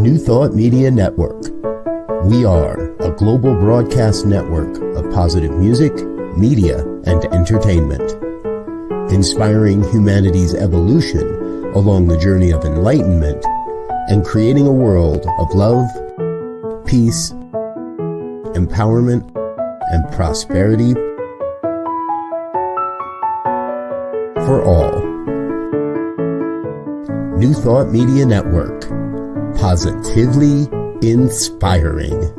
New Thought Media Network. We are a global broadcast network of positive music, media, and entertainment, inspiring humanity's evolution along the journey of enlightenment and creating a world of love, peace, empowerment, and prosperity for all. New Thought Media Network. Positively inspiring.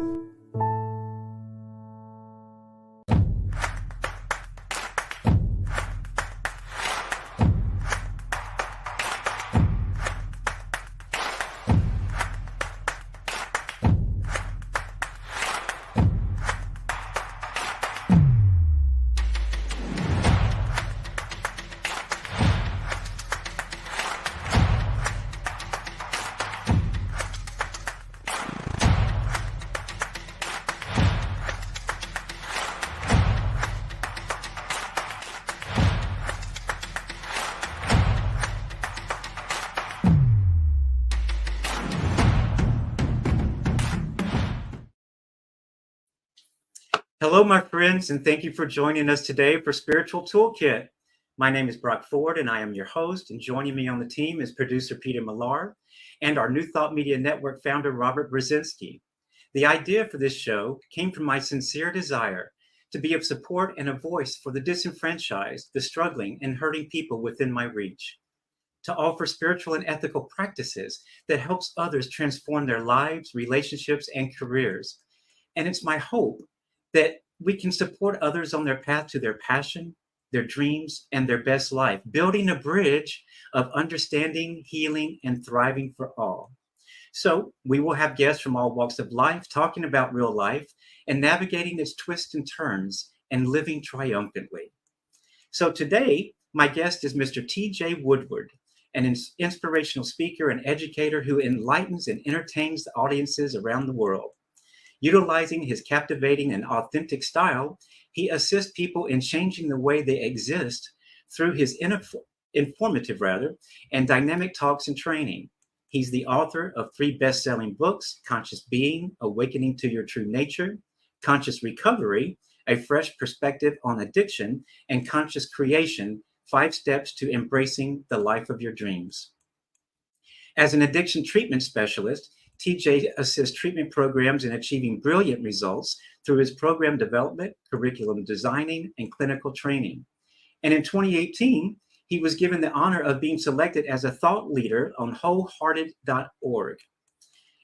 Hello, my friends, and thank you for joining us today for Spiritual Toolkit. My name is Brock Ford, and I am your host. And joining me on the team is producer Peter Millar and our New Thought Media Network founder, Robert Brzezinski. The idea for this show came from my sincere desire to be of support and a voice for the disenfranchised, the struggling, and hurting people within my reach, to offer spiritual and ethical practices that helps others transform their lives, relationships, and careers. And it's my hope that we can support others on their path to their passion, their dreams, and their best life, building a bridge of understanding, healing, and thriving for all. So we will have guests from all walks of life talking about real life and navigating its twists and turns and living triumphantly. So today, my guest is Mr. T.J. Woodward, an inspirational speaker and educator who enlightens and entertains the audiences around the world. Utilizing his captivating and authentic style, he assists people in changing the way they exist through his informative and dynamic talks and training. He's the author of 3 best-selling books: Conscious Being, Awakening to Your True Nature; Conscious Recovery, A Fresh Perspective on Addiction; and Conscious Creation, 5 Steps to Embracing the Life of Your Dreams. As an addiction treatment specialist, TJ assists treatment programs in achieving brilliant results through his program development, curriculum designing, and clinical training. And in 2018, he was given the honor of being selected as a thought leader on wholehearted.org.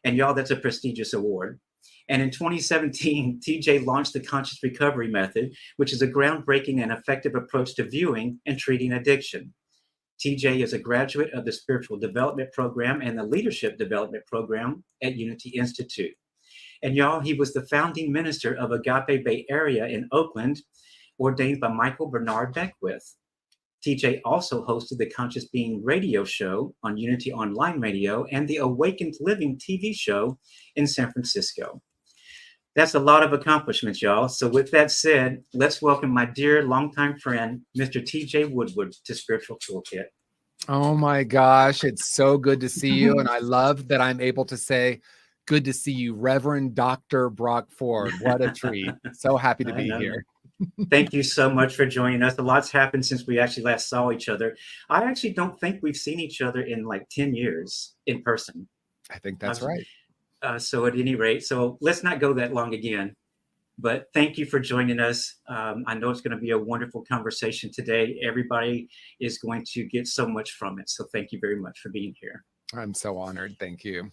And y'all, that's a prestigious award. And in 2017, TJ launched the Conscious Recovery Method, which is a groundbreaking and effective approach to viewing and treating addiction. TJ is a graduate of the Spiritual Development Program and the Leadership Development Program at Unity Institute. And y'all, he was the founding minister of Agape Bay Area in Oakland, ordained by Michael Bernard Beckwith. TJ also hosted the Conscious Being radio show on Unity Online Radio and the Awakened Living TV show in San Francisco. That's a lot of accomplishments, y'all. So with that said, let's welcome my dear longtime friend, Mr. T.J. Woodward, to Spiritual Toolkit. Oh my gosh, it's so good to see you. And I love that I'm able to say, good to see you, Reverend Dr. Brock Ford. What a treat. So happy to be here. Thank you so much for joining us. A lot's happened since we actually last saw each other. I actually don't think we've seen each other in like 10 years in person. I think that's right. So at any rate, so let's not go that long again, but thank you for joining us. I know it's going to be a wonderful conversation today. Everybody is going to get so much from it. So thank you very much for being here. I'm so honored. Thank you.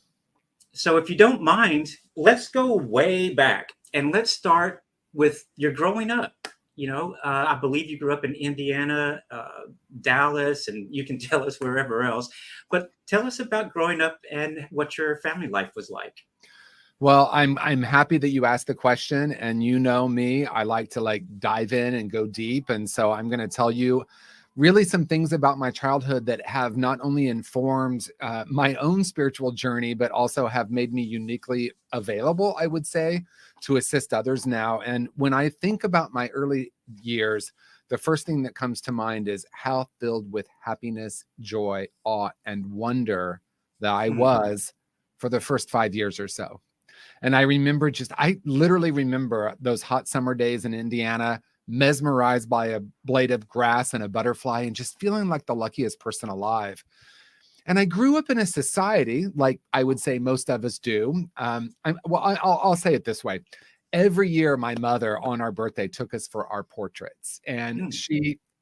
So if you don't mind, let's go way back and let's start with your growing up. You know, I believe you grew up in Indiana, Dallas, and you can tell us wherever else. But tell us about growing up and what your family life was like. Well, I'm happy that you asked the question, and you know me, I like to dive in and go deep. And so I'm going to tell you really some things about my childhood that have not only informed my own spiritual journey, but also have made me uniquely available, I would say, to assist others now. And when I think about my early years, the first thing that comes to mind is how filled with happiness, joy, awe, and wonder that I was for the first 5 years or so. And I literally remember those hot summer days in Indiana, mesmerized by a blade of grass and a butterfly and just feeling like the luckiest person alive. And I grew up in a society, like I would say most of us do. I'll say it this way. Every year, my mother on our birthday took us for our portraits. And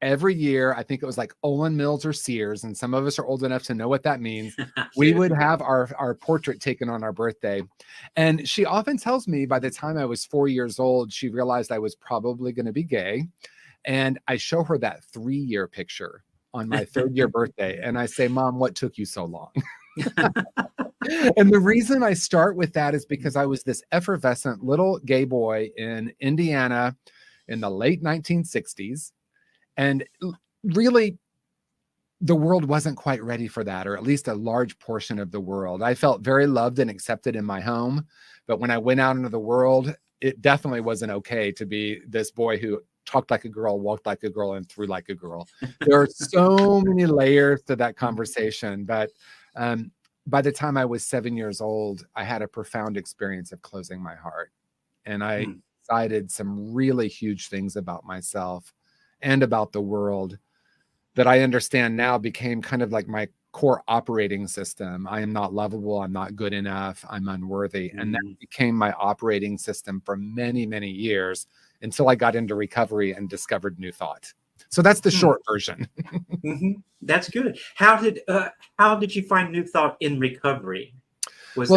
every year, I think it was like Olin Mills or Sears, and some of us are old enough to know what that means. We would have our portrait taken on our birthday. And she often tells me by the time I was 4 years old, she realized I was probably going to be gay. And I show her that 3-year picture on my 3rd year birthday. And I say, Mom, what took you so long? And the reason I start with that is because I was this effervescent little gay boy in Indiana in the late 1960s. And really, the world wasn't quite ready for that, or at least a large portion of the world. I felt very loved and accepted in my home. But when I went out into the world, it definitely wasn't okay to be this boy who talked like a girl, walked like a girl, and threw like a girl. There are so many layers to that conversation. But by the time I was 7 years old, I had a profound experience of closing my heart. And I decided some really huge things about myself and about the world that I understand now became kind of like my core operating system. I am not lovable. I'm not good enough. I'm unworthy. And that became my operating system for many, many years until I got into recovery and discovered New Thought. So that's the short version. That's good. How did you find New Thought in recovery? Go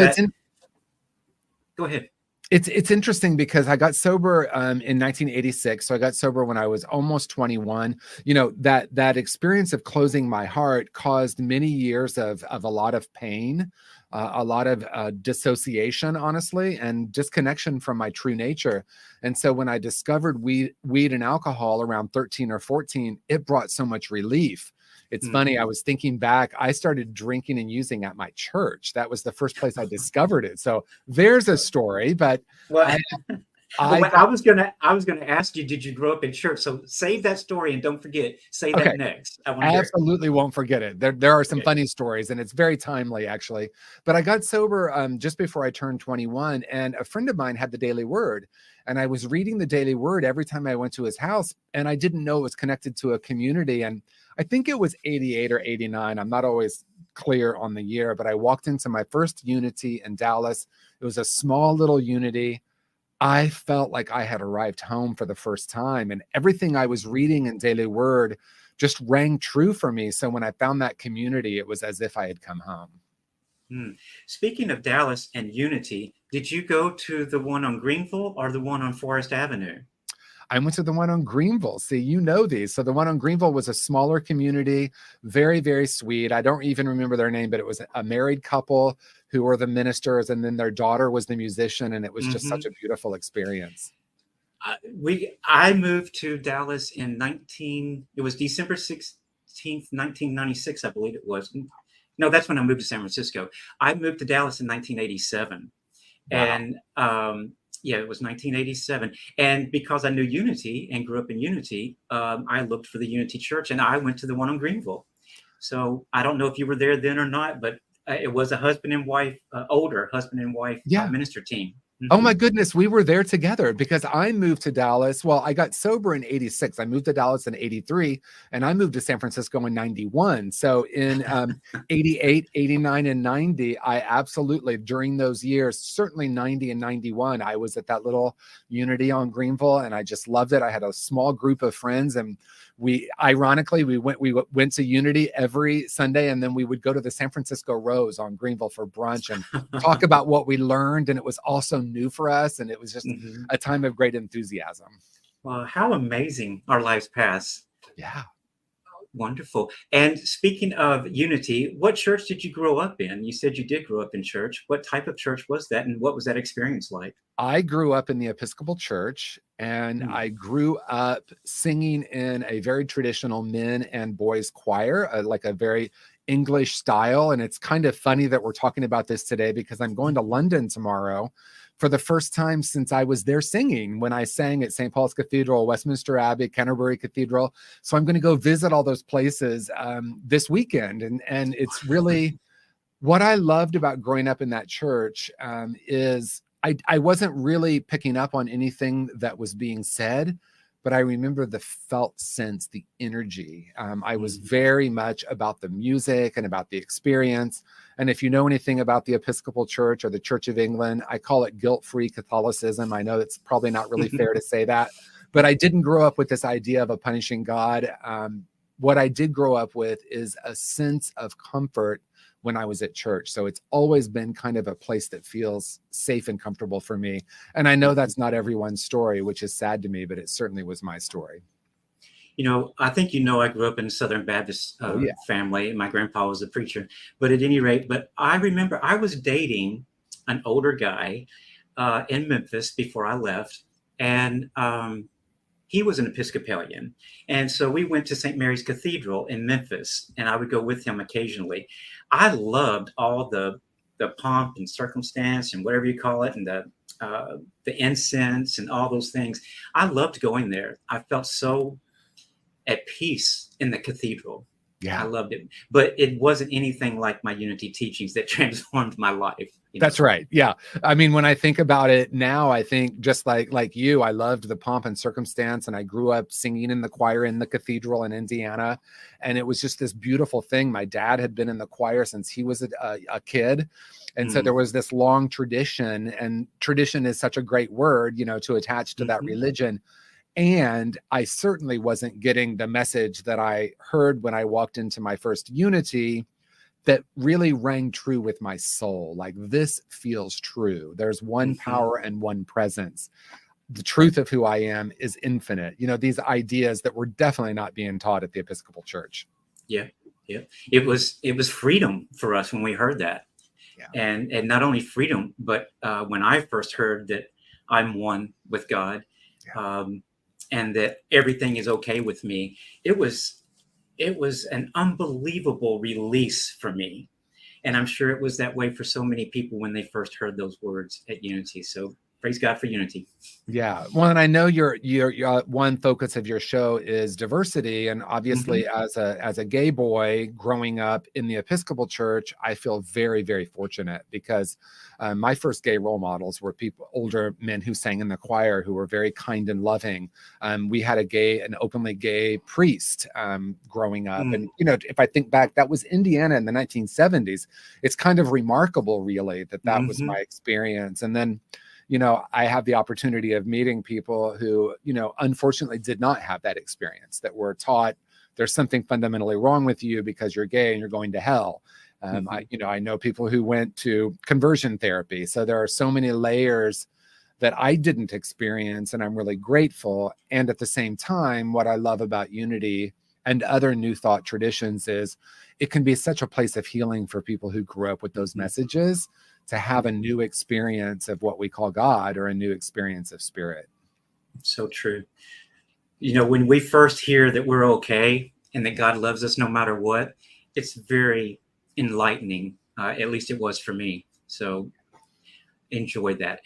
ahead. It's interesting because I got sober in 1986. So I got sober when I was almost 21. You know, that experience of closing my heart caused many years of a lot of pain, a lot of dissociation, honestly, and disconnection from my true nature. And so when I discovered weed and alcohol around 13 or 14, it brought so much relief. It's funny, I was thinking back, I started drinking and using at my church. That was the first place I discovered it. So there's a story, but I was gonna ask you, did you grow up in church? So save that story and don't forget, say that next. I absolutely won't forget it. There are some funny stories, and it's very timely, actually. But I got sober just before I turned 21, and a friend of mine had the Daily Word, and I was reading the Daily Word every time I went to his house, and I didn't know it was connected to a community. And I think it was 88 or 89. I'm not always clear on the year, but I walked into my first Unity in Dallas. It was a small little Unity. I felt like I had arrived home for the first time, and everything I was reading in Daily Word just rang true for me. So when I found that community, it was as if I had come home. Speaking of Dallas and Unity, did you go to the one on Greenville or the one on Forest Avenue? I went to the one on Greenville. See, you know these. So the one on Greenville was a smaller community, very, very sweet. I don't even remember their name, but it was a married couple who were the ministers, and then their daughter was the musician, and it was just such a beautiful experience. I moved to Dallas in December 16th, 1996, I believe it was. No, that's when I moved to San Francisco. I moved to Dallas in 1987. Wow. And it was 1987. And because I knew Unity and grew up in Unity, I looked for the Unity Church, and I went to the one on Greenville. So I don't know if you were there then or not, but it was a husband and wife, older husband and wife minister team. Oh my goodness, we were there together because I moved to Dallas. Well, I got sober in 86. I moved to Dallas in 83, and I moved to San Francisco in 91. So in 88, 89, and 90, I absolutely, during those years, certainly 90 and 91, I was at that little Unity on Greenville, and I just loved it. I had a small group of friends, and we went to Unity every Sunday, and then we would go to the San Francisco Rose on Greenville for brunch and talk about what we learned. And it was also new for us, and it was just a time of great enthusiasm. Well, how amazing our lives pass. Yeah. Wonderful. And speaking of Unity, what church did you grow up in? You said you did grow up in church. What type of church was that, and what was that experience like? I grew up in the Episcopal Church, and I grew up singing in a very traditional men and boys choir, like a very English style. And it's kind of funny that we're talking about this today because I'm going to London tomorrow for the first time since I was there singing, when I sang at St. Paul's Cathedral, Westminster Abbey, Canterbury Cathedral. So I'm going to go visit all those places this weekend. And it's really What I loved about growing up in that church is I wasn't really picking up on anything that was being said, but I remember the felt sense, the energy. I was very much about the music and about the experience. And if you know anything about the Episcopal Church or the Church of England, I call it guilt-free Catholicism. I know it's probably not really fair to say that, but I didn't grow up with this idea of a punishing God. What I did grow up with is a sense of comfort when I was at church. So it's always been kind of a place that feels safe and comfortable for me. And I know that's not everyone's story, which is sad to me, but it certainly was my story. I think I grew up in a Southern Baptist family. My grandpa was a preacher. But at any rate, I remember I was dating an older guy in Memphis before I left. And he was an Episcopalian. And so we went to St. Mary's Cathedral in Memphis, and I would go with him occasionally. I loved all the pomp and circumstance and whatever you call it, and the incense and all those things. I loved going there. I felt so at peace in the cathedral. Yeah, I loved it, but it wasn't anything like my Unity teachings that transformed my life. That's right. Yeah. I mean, when I think about it now, I think just like you, I loved the pomp and circumstance, and I grew up singing in the choir in the cathedral in Indiana. And it was just this beautiful thing. My dad had been in the choir since he was a kid. And so there was this long tradition, and tradition is such a great word, to attach to that religion. And I certainly wasn't getting the message that I heard when I walked into my first Unity that really rang true with my soul. Like, this feels true. There's one power and one presence. The truth of who I am is infinite. These ideas that were definitely not being taught at the Episcopal Church. Yeah. Yeah. It was freedom for us when we heard that. Yeah. And not only freedom, but when I first heard that I'm one with God, and that everything is okay with me, it was an unbelievable release for me. And I'm sure it was that way for so many people when they first heard those words at Unity. So praise God for Unity. Yeah. Well, and I know your one focus of your show is diversity. And obviously as a gay boy growing up in the Episcopal Church, I feel very, very fortunate because my first gay role models were older men who sang in the choir, who were very kind and loving. We had an openly gay priest growing up. And, if I think back, that was Indiana in the 1970s. It's kind of remarkable, really, that was my experience. And then, I have the opportunity of meeting people who, unfortunately did not have that experience, that were taught there's something fundamentally wrong with you because you're gay and you're going to hell. I know people who went to conversion therapy. So there are so many layers that I didn't experience, and I'm really grateful. And at the same time, what I love about Unity and other New Thought traditions is it can be such a place of healing for people who grew up with those messages, to have a new experience of what we call God, or a new experience of spirit. So true. When we first hear that we're okay and that God loves us no matter what, it's very enlightening. At least it was for me. So enjoy that.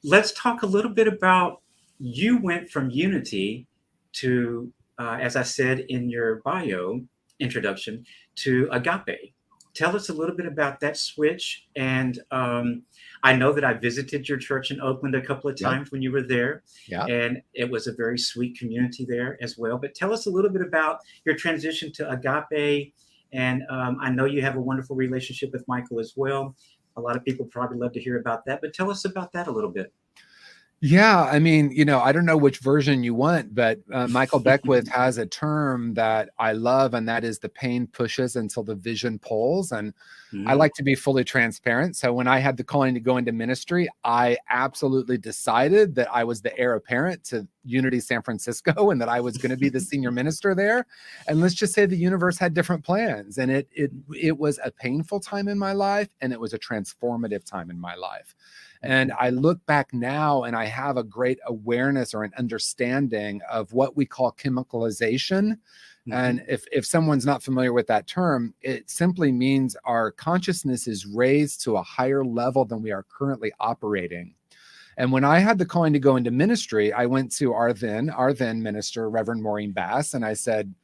Let's talk a little bit about, you went from Unity to, as I said in your bio introduction, to Agape. Tell us a little bit about that switch. And I know that I visited your church in Oakland a couple of times when you were there. Yeah. And it was a very sweet community there as well. But tell us a little bit about your transition to Agape. And I know you have a wonderful relationship with Michael as well. A lot of people probably love to hear about that. But tell us about that a little bit. Yeah, I mean, I don't know which version you want, but Michael Beckwith has a term that I love, and that is the pain pushes until the vision pulls. And I like to be fully transparent. So when I had the calling to go into ministry, I absolutely decided that I was the heir apparent to Unity San Francisco, and that I was going to be the senior minister there. And let's just say the universe had different plans. And it was a painful time in my life, and it was a transformative time in my life. And I look back now and I have a great awareness or an understanding of what we call chemicalization. And if someone's not familiar with that term, it simply means our consciousness is raised to a higher level than we are currently operating. And when I had the calling to go into ministry, I went to our then minister, Reverend Maureen Bass, and I said,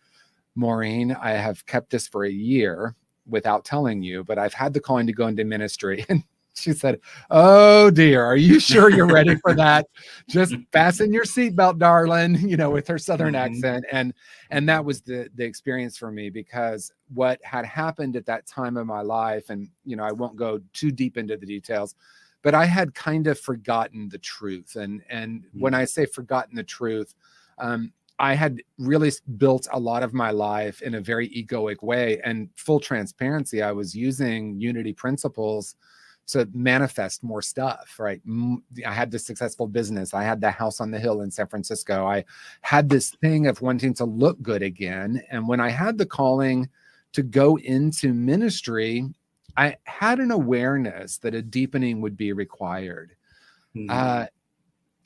Maureen, I have kept this for a year. without telling you, but I've had the calling to go into ministry. And she said, "Oh dear, are you sure you're ready for that? Just fasten your seatbelt, darling," with her Southern accent. And that was the experience for me, because what had happened at that time of my life, and, I won't go too deep into the details, but I had kind of forgotten the truth. And when I say forgotten the truth, I had really built a lot of my life in a very egoic way. And full transparency, I was using Unity principles to manifest more stuff, right? I had this successful business. I had the house on the hill in San Francisco. I had this thing of wanting to look good again. And when I had the calling to go into ministry, I had an awareness that a deepening would be required.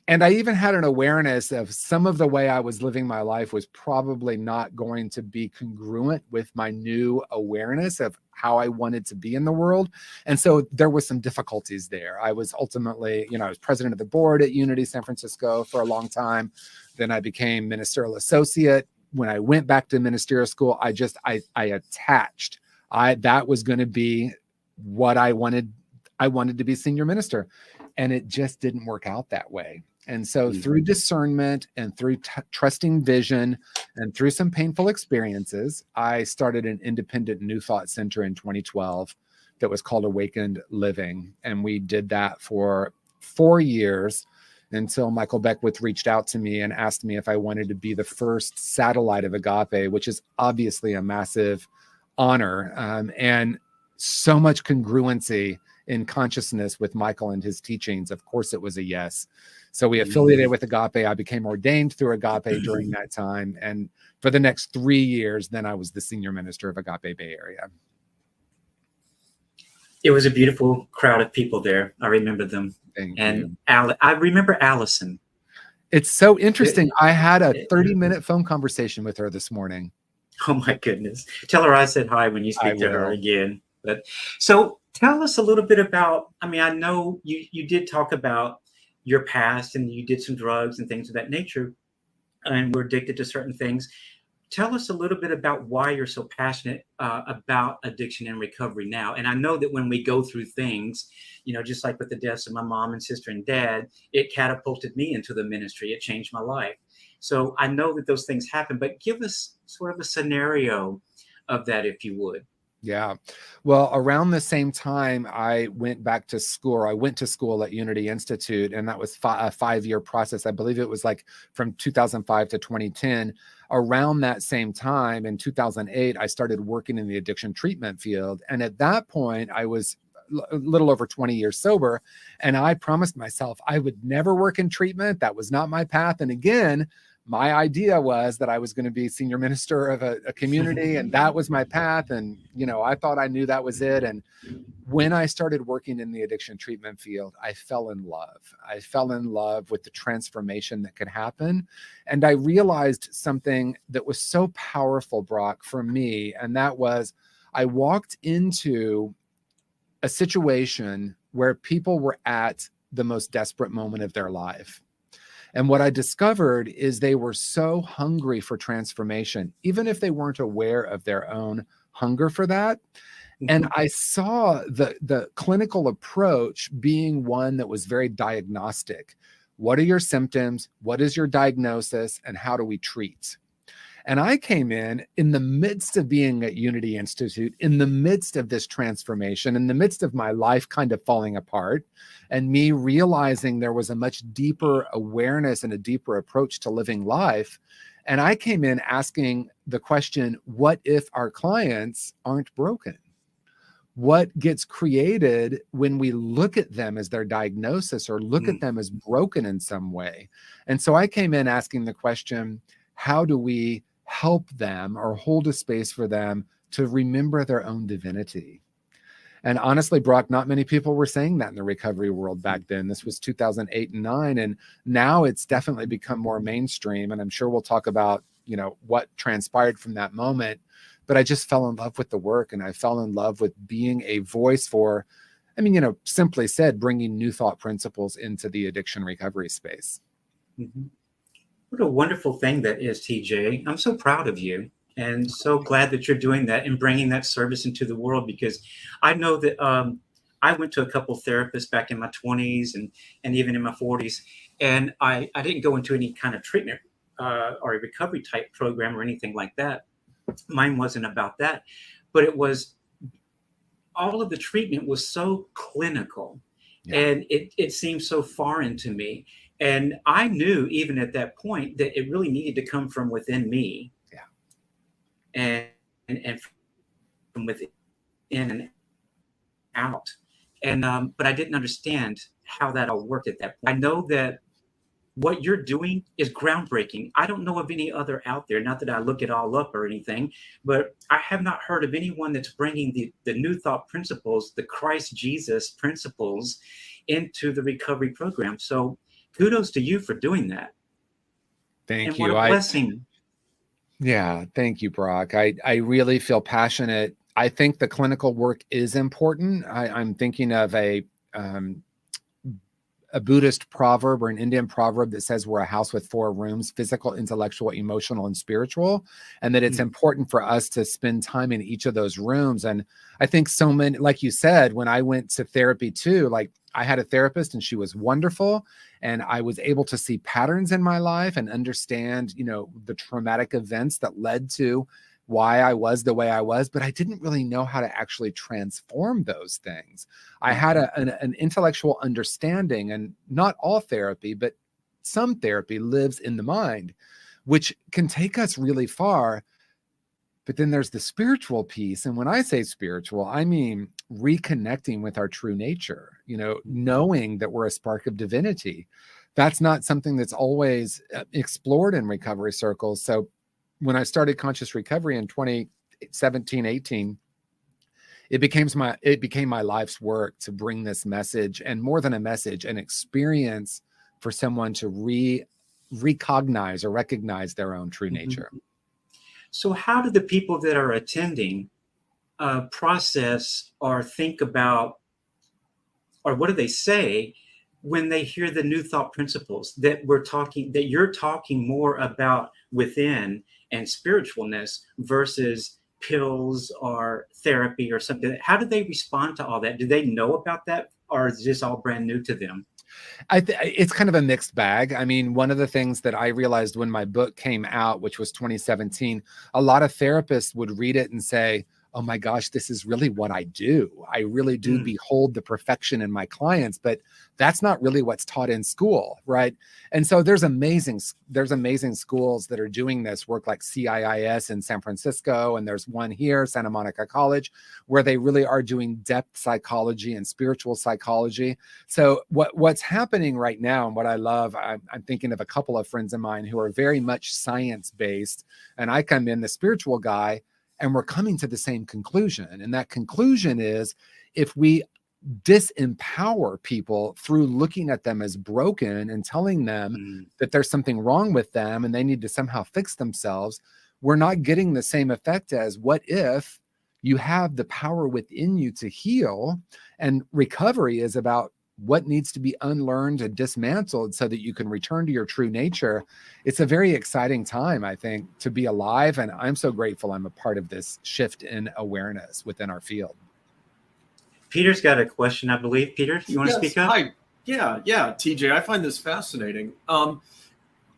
And I even had an awareness of some of the way I was living my life was probably not going to be congruent with my new awareness of how I wanted to be in the world. And so there was some difficulties there. I was ultimately, I was president of the board at Unity San Francisco for a long time. Then I became ministerial associate. When I went back to ministerial school, I attached. That was going to be what I wanted. I wanted to be senior minister, and it just didn't work out that way. And so through discernment and through trusting vision and through some painful experiences, I started an independent New Thought Center in 2012 that was called Awakened Living. And we did that for 4 years until Michael Beckwith reached out to me and asked me if I wanted to be the first satellite of Agape, which is obviously a massive honor, and so much congruency in consciousness with Michael and his teachings. Of course, it was a yes. So we affiliated with Agape. I became ordained through Agape during that time. And for the next 3 years, then I was the senior minister of Agape Bay Area. It was a beautiful crowd of people there. I remember them. Thank and you. I remember Allison. It's so interesting. I had a 30-minute phone conversation with her this morning. Oh my goodness. Tell her I said hi when you speak to her again. But so tell us a little bit about, I know you did talk about your past, and you did some drugs and things of that nature, and were addicted to certain things. Tell us a little bit about why you're so passionate about addiction and recovery now. And I know that when we go through things, just like with the deaths of my mom and sister and dad, it catapulted me into the ministry. It changed my life. So I know that those things happen, but give us sort of a scenario of that, if you would. Yeah. Well, around the same time, I went back to school. I went to school at Unity Institute, and that was a 5-year process. I believe it was like from 2005 to 2010. Around that same time, in 2008, I started working in the addiction treatment field. And at that point, I was a little over 20 years sober. And I promised myself I would never work in treatment. That was not my path. And again, my idea was that I was going to be senior minister of a community, and that was my path. And, I thought I knew that was it. And when I started working in the addiction treatment field, I fell in love. I fell in love with the transformation that could happen. And I realized something that was so powerful, Brock, for me. And that was, I walked into a situation where people were at the most desperate moment of their life. And what I discovered is they were so hungry for transformation, even if they weren't aware of their own hunger for that. And I saw the clinical approach being one that was very diagnostic. What are your symptoms? What is your diagnosis? And how do we treat? And I came in the midst of being at Unity Institute, in the midst of this transformation, in the midst of my life kind of falling apart, and me realizing there was a much deeper awareness and a deeper approach to living life. And I came in asking the question, what if our clients aren't broken? What gets created when we look at them as their diagnosis or look at them as broken in some way? And so I came in asking the question, how do we help them or hold a space for them to remember their own divinity? And honestly, Brock, not many people were saying that in the recovery world back then. This was 2008 and 2009. And now it's definitely become more mainstream. And I'm sure we'll talk about, what transpired from that moment. But I just fell in love with the work, and I fell in love with being a voice for, simply said, bringing new thought principles into the addiction recovery space. What a wonderful thing that is, TJ. I'm so proud of you. And so glad that you're doing that and bringing that service into the world, because I know that I went to a couple therapists back in my 20s and even in my 40s, and I didn't go into any kind of treatment or a recovery type program or anything like that. Mine wasn't about that, but it was, all of the treatment was so clinical. Yeah. And it seemed so foreign to me. And I knew even at that point that it really needed to come from within me. Yeah. And from within and out. And but I didn't understand how that all worked at that point. I know that what you're doing is groundbreaking. I don't know of any other out there, not that I look it all up or anything, but I have not heard of anyone that's bringing the new thought principles, the Christ Jesus principles, into the recovery program. So kudos to you for doing that. Thank And you. what a blessing. Yeah, thank you, Brock. I really feel passionate. I think the clinical work is important. I'm thinking of a Buddhist proverb or an Indian proverb that says we're a house with 4 rooms: physical, intellectual, emotional, and spiritual, and that it's important for us to spend time in each of those rooms. And I think so many, like you said, when I went to therapy too, like I had a therapist and she was wonderful, and I was able to see patterns in my life and understand, you know, the traumatic events that led to why I was the way I was, but I didn't really know how to actually transform those things. I had an intellectual understanding, and not all therapy, but some therapy lives in the mind, which can take us really far. But then there's the spiritual piece. And when I say spiritual, I mean reconnecting with our true nature, you know, knowing that we're a spark of divinity. That's not something that's always explored in recovery circles. So when I started conscious recovery in 2017, 18, it became my life's work to bring this message, and more than a message, an experience for someone to recognize or recognize their own true nature. So how do the people that are attending process or think about, or what do they say when they hear the new thought principles that you're talking more about within and spiritualness versus pills or therapy or something? How do they respond to all that? Do they know about that, or is this all brand new to them? It's kind of a mixed bag. I mean, one of the things that I realized when my book came out, which was 2017, a lot of therapists would read it and say, oh my gosh, this is really what I do. I really do behold the perfection in my clients, but that's not really what's taught in school, right? And so there's amazing schools that are doing this work, like CIIS in San Francisco, and there's one here, Santa Monica College, where they really are doing depth psychology and spiritual psychology. So what's happening right now, and what I love, I'm thinking of a couple of friends of mine who are very much science-based, and I come in, the spiritual guy, and we're coming to the same conclusion. And that conclusion is, if we disempower people through looking at them as broken and telling them that there's something wrong with them and they need to somehow fix themselves, we're not getting the same effect as what if you have the power within you to heal. And recovery is about what needs to be unlearned and dismantled so that you can return to your true nature. It's a very exciting time, I think, to be alive. And I'm so grateful I'm a part of this shift in awareness within our field. Peter's got a question, I believe. Peter, you want to speak up? Hi. Yeah, TJ, I find this fascinating.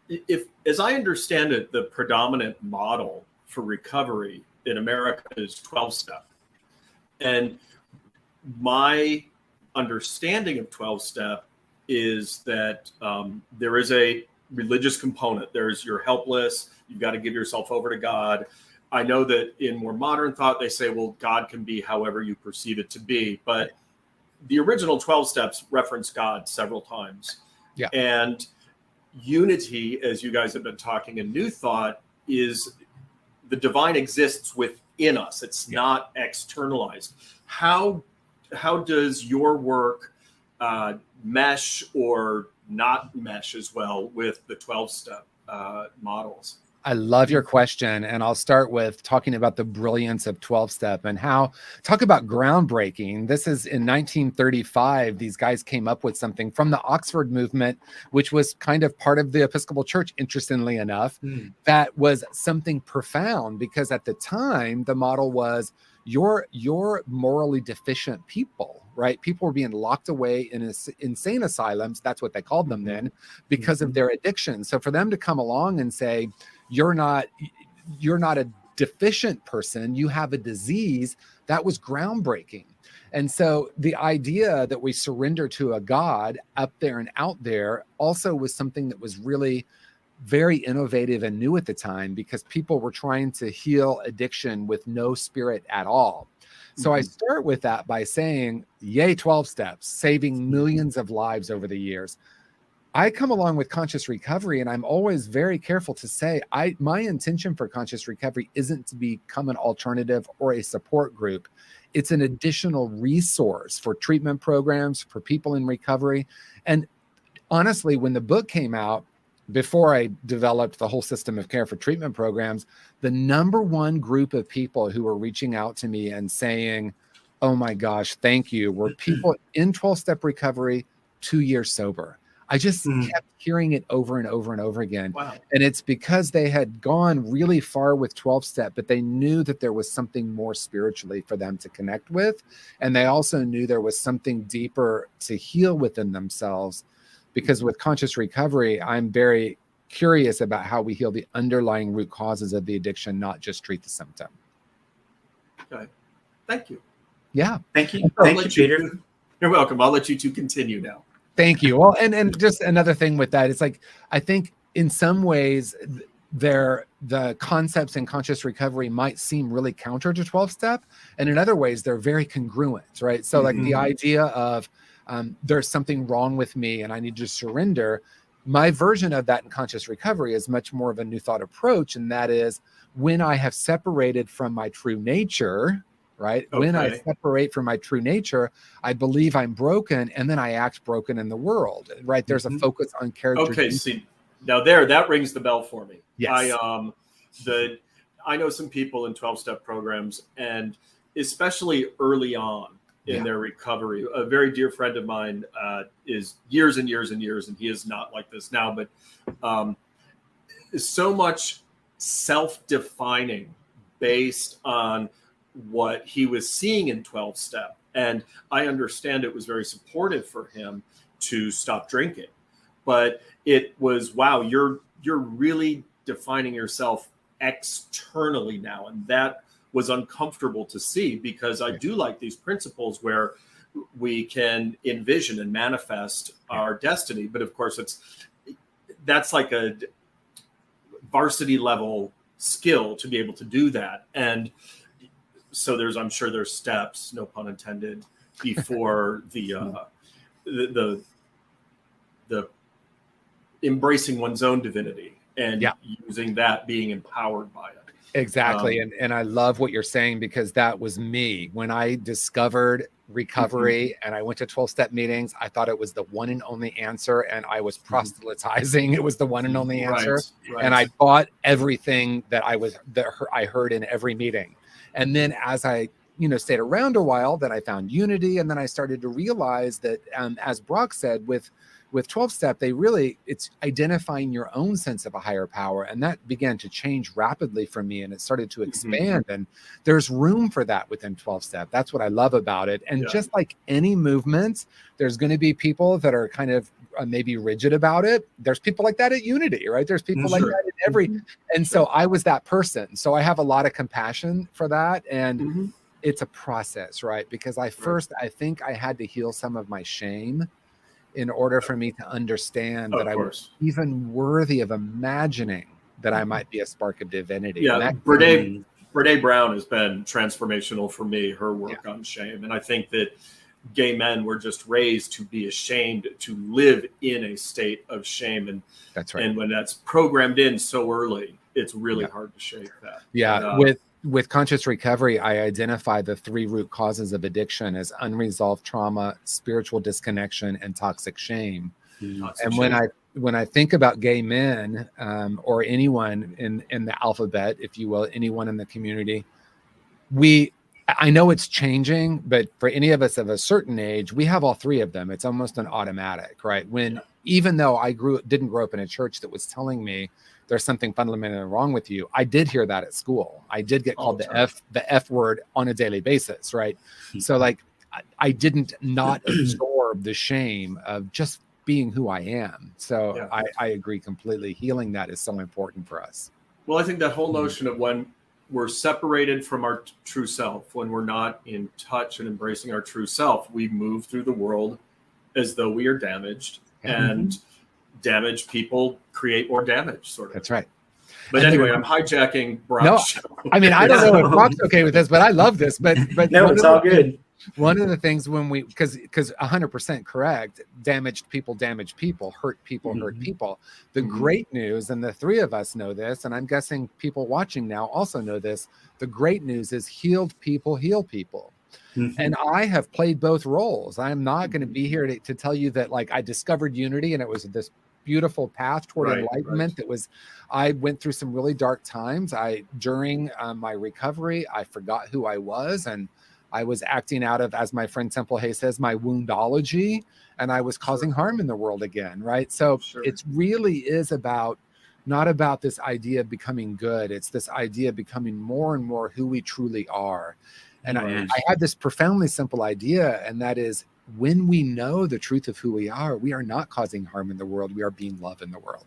If, as I understand it, the predominant model for recovery in America is 12-step. And my understanding of 12-step is that there is a religious component. There's, you're helpless, you've got to give yourself over to God. I know that in more modern thought, they say, well, God can be however you perceive it to be. But the original 12 steps reference God several times. Yeah. And unity, as you guys have been talking in New Thought, is the divine exists within us. It's not externalized. How does your work mesh or not mesh as well with the 12-step models? I love your question. And I'll start with talking about the brilliance of 12-step and how, talk about groundbreaking. This is in 1935, these guys came up with something from the Oxford movement, which was kind of part of the Episcopal Church, interestingly enough, that was something profound, because at the time, the model was you're morally deficient people, right? People were being locked away in insane asylums. That's what they called them then, because of their addiction. So for them to come along and say, you're not a deficient person, you have a disease, that was groundbreaking. And so the idea that we surrender to a God up there and out there also was something that was really very innovative and new at the time, because people were trying to heal addiction with no spirit at all. So I start with that by saying, yay, 12 steps, saving millions of lives over the years. I come along with conscious recovery, and I'm always very careful to say, my intention for conscious recovery isn't to become an alternative or a support group. It's an additional resource for treatment programs, for people in recovery. And honestly, when the book came out, before I developed the whole system of care for treatment programs, the number one group of people who were reaching out to me and saying, oh my gosh, thank you, were people in 12-step recovery, 2 years sober. I just kept hearing it over and over and over again. Wow. And it's because they had gone really far with 12-step, but they knew that there was something more spiritually for them to connect with. And they also knew there was something deeper to heal within themselves. Because with conscious recovery, I'm very curious about how we heal the underlying root causes of the addiction, not just treat the symptom. Okay. Thank you. Yeah. Thank you. Thank you, Peter. You're welcome. I'll let you two continue now. Thank you. Well, and just another thing with that, it's like, I think in some ways the concepts in conscious recovery might seem really counter to 12-step. And in other ways, they're very congruent, right? So like the idea of there's something wrong with me and I need to surrender. My version of that in conscious recovery is much more of a new thought approach. And that is, when I have separated from my true nature, right? Okay. When I separate from my true nature, I believe I'm broken, and then I act broken in the world, right? There's a focus on character. Okay, see, now that rings the bell for me. Yes. I know some people in 12-step programs, and especially early on in their recovery. A very dear friend of mine is years and years and years, and he is not like this now, but so much self-defining based on what he was seeing in 12-step. And I understand it was very supportive for him to stop drinking, but it was, wow, you're really defining yourself externally now. And that was uncomfortable to see, because I do like these principles where we can envision and manifest our destiny. But of course, that's like a varsity level skill to be able to do that. And so I'm sure there's steps, no pun intended, before the embracing one's own divinity and using that, being empowered by it. Exactly. And I love what you're saying, because that was me. When I discovered recovery and I went to 12-step meetings, I thought it was the one and only answer, and I was proselytizing. It was the one and only answer. Right. And I bought everything that I heard in every meeting. And then as I, stayed around a while, then I found unity. And then I started to realize that, as Brock said, with 12-step, it's identifying your own sense of a higher power. And that began to change rapidly for me. And it started to expand. And there's room for that within 12-step. That's what I love about it. And just like any movement, there's going to be people that are kind of maybe rigid about it. There's people like that at Unity, right? There's people like that in every, and so I was that person. So I have a lot of compassion for that. And it's a process, right? Because I think I had to heal some of my shame in order for me to understand that I was even worthy of imagining that I might be a spark of divinity. Yeah, Brene Brown has been transformational for me, her work on shame. And I think that gay men were just raised to be ashamed, to live in a state of shame. And that's right. And when that's programmed in so early, it's really hard to shake that. Yeah. With conscious recovery, I identify the 3 root causes of addiction as unresolved trauma, spiritual disconnection, and toxic shame. And when I think about gay men, or anyone in the alphabet, if you will, anyone in the community, I know it's changing, but for any of us of a certain age, we have all three of them. It's almost an automatic, right? Even though I didn't grow up in a church that was telling me there's something fundamentally wrong with you, I did hear that at school. I did get called the F word on a daily basis, right? So like, I didn't not absorb the shame of just being who I am. So I agree completely. Healing that is so important for us. Well, I think that whole notion of when we're separated from our true self, when we're not in touch and embracing our true self, we move through the world as though we are damaged, and damaged people create more damage, sort of. That's right. But anyway, I'm hijacking Brock's show. I mean, I don't know if Brock's okay with this, but I love this. But no, it's all good. One of the things because 100% correct, damaged people, hurt people, hurt people. The great news, and the three of us know this, and I'm guessing people watching now also know this, the great news is healed people heal people. And I have played both roles. I'm not going to be here to tell you that like I discovered unity and it was this beautiful path toward enlightenment. I went through some really dark times. During my recovery, I forgot who I was, and I was acting out of, as my friend Temple Hay says, my woundology, and I was causing harm in the world again, right? So it really is not about this idea of becoming good. It's this idea of becoming more and more who we truly are. And I had this profoundly simple idea, and that is, when we know the truth of who we are not causing harm in the world. We are being love in the world.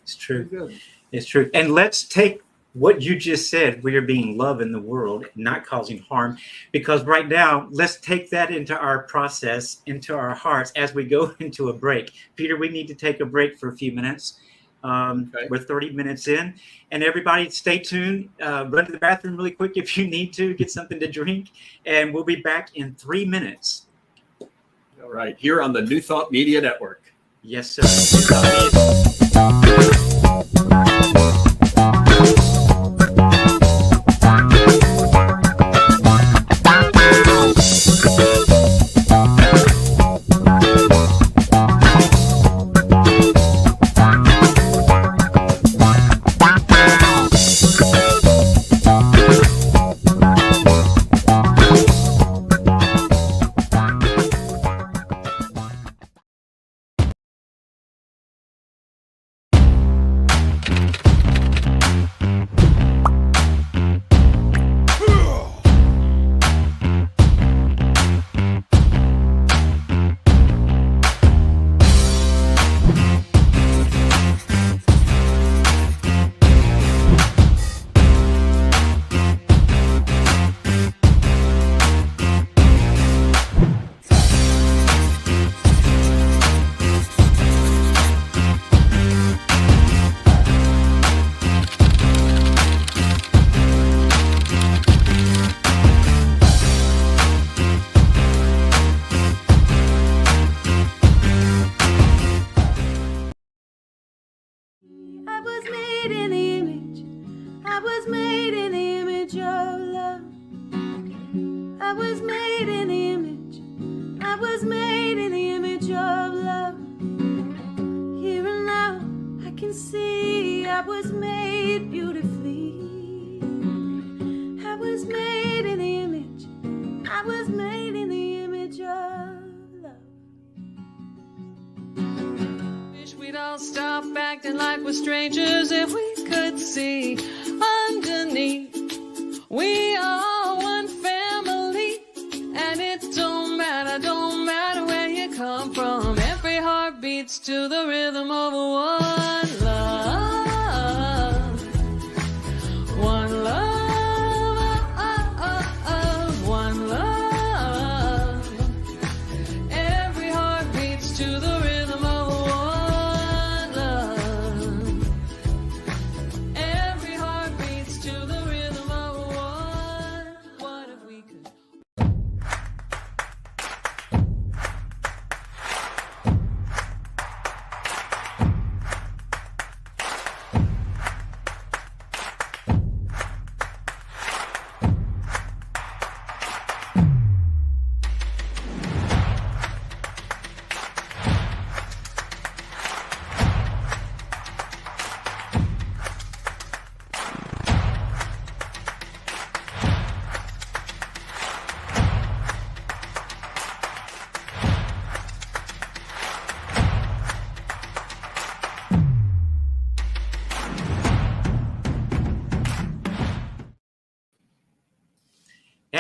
It's true. It's true. And let's take what you just said, we are being love in the world, not causing harm, because right now, let's take that into our process, into our hearts as we go into a break. Peter, we need to take a break for a few minutes. We're 30 minutes in, and everybody stay tuned. Run to the bathroom really quick if you need to, get something to drink, and we'll be back in 3 minutes. All right, here on the New Thought Media Network. Yes, sir.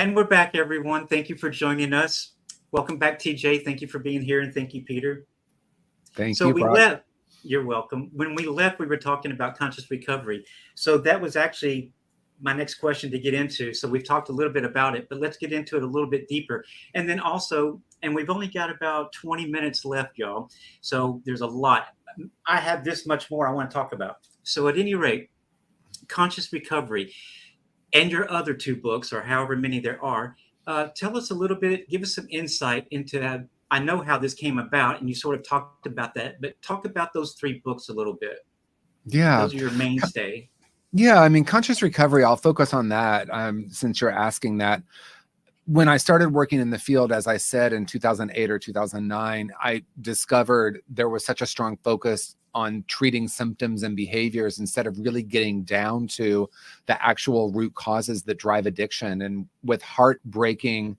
And we're back, everyone. Thank you for joining us. Welcome back, TJ. Thank you for being here, and thank you, Peter. Thank So you, we Brock. left. You're welcome. When we left, we were talking about conscious recovery. So that was actually my next question to get into. So we've talked a little bit about it, but let's get into it a little bit deeper. And then also, and we've only got about 20 minutes left, y'all. So there's a lot. I have this much more I want to talk about. So at any rate, conscious recovery and your other two books, or however many there are, tell us a little bit, give us some insight into that. I know how this came about, and you sort of talked about that, but talk about those three books a little bit. Yeah. Those are your mainstay. Yeah, I mean, conscious recovery, I'll focus on that since you're asking that. When I started working in the field, as I said, in 2008 or 2009, I discovered there was such a strong focus on treating symptoms and behaviors instead of really getting down to the actual root causes that drive addiction. And with heartbreaking,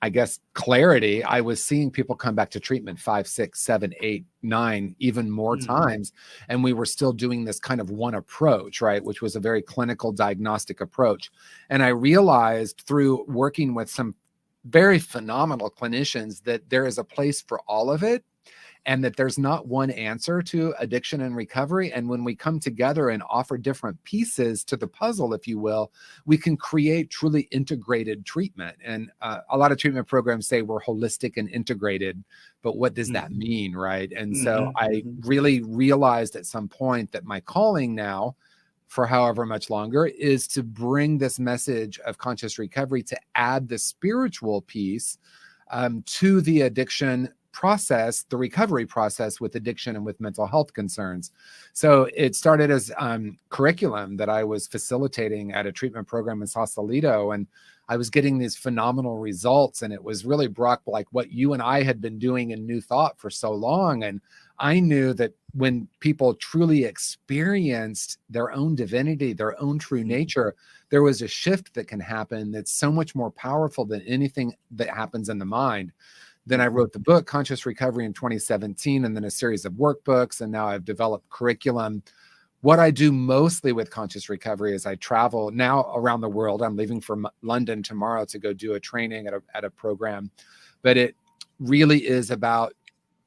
I guess, clarity, I was seeing people come back to treatment 5, 6, 7, 8, 9, even more times. And we were still doing this kind of one approach, right? Which was a very clinical diagnostic approach. And I realized through working with some very phenomenal clinicians that there is a place for all of it, and that there's not one answer to addiction and recovery. And when we come together and offer different pieces to the puzzle, if you will, we can create truly integrated treatment. And a lot of treatment programs say we're holistic and integrated, but what does that mean, right? And so I really realized at some point that my calling now, for however much longer, is to bring this message of conscious recovery, to add the spiritual piece to the addiction process, the recovery process with addiction and with mental health concerns. So it started as curriculum that I was facilitating at a treatment program in Sausalito, and I was getting these phenomenal results. And it was really, Brock, like what you and I had been doing in New Thought for so long. And I knew that when people truly experienced their own divinity, their own true nature, there was a shift that can happen that's so much more powerful than anything that happens in the mind. Then I wrote the book, Conscious Recovery, in 2017, and then a series of workbooks. And now I've developed curriculum. What I do mostly with conscious recovery is I travel now around the world. I'm leaving for London tomorrow to go do a training at a program. But it really is about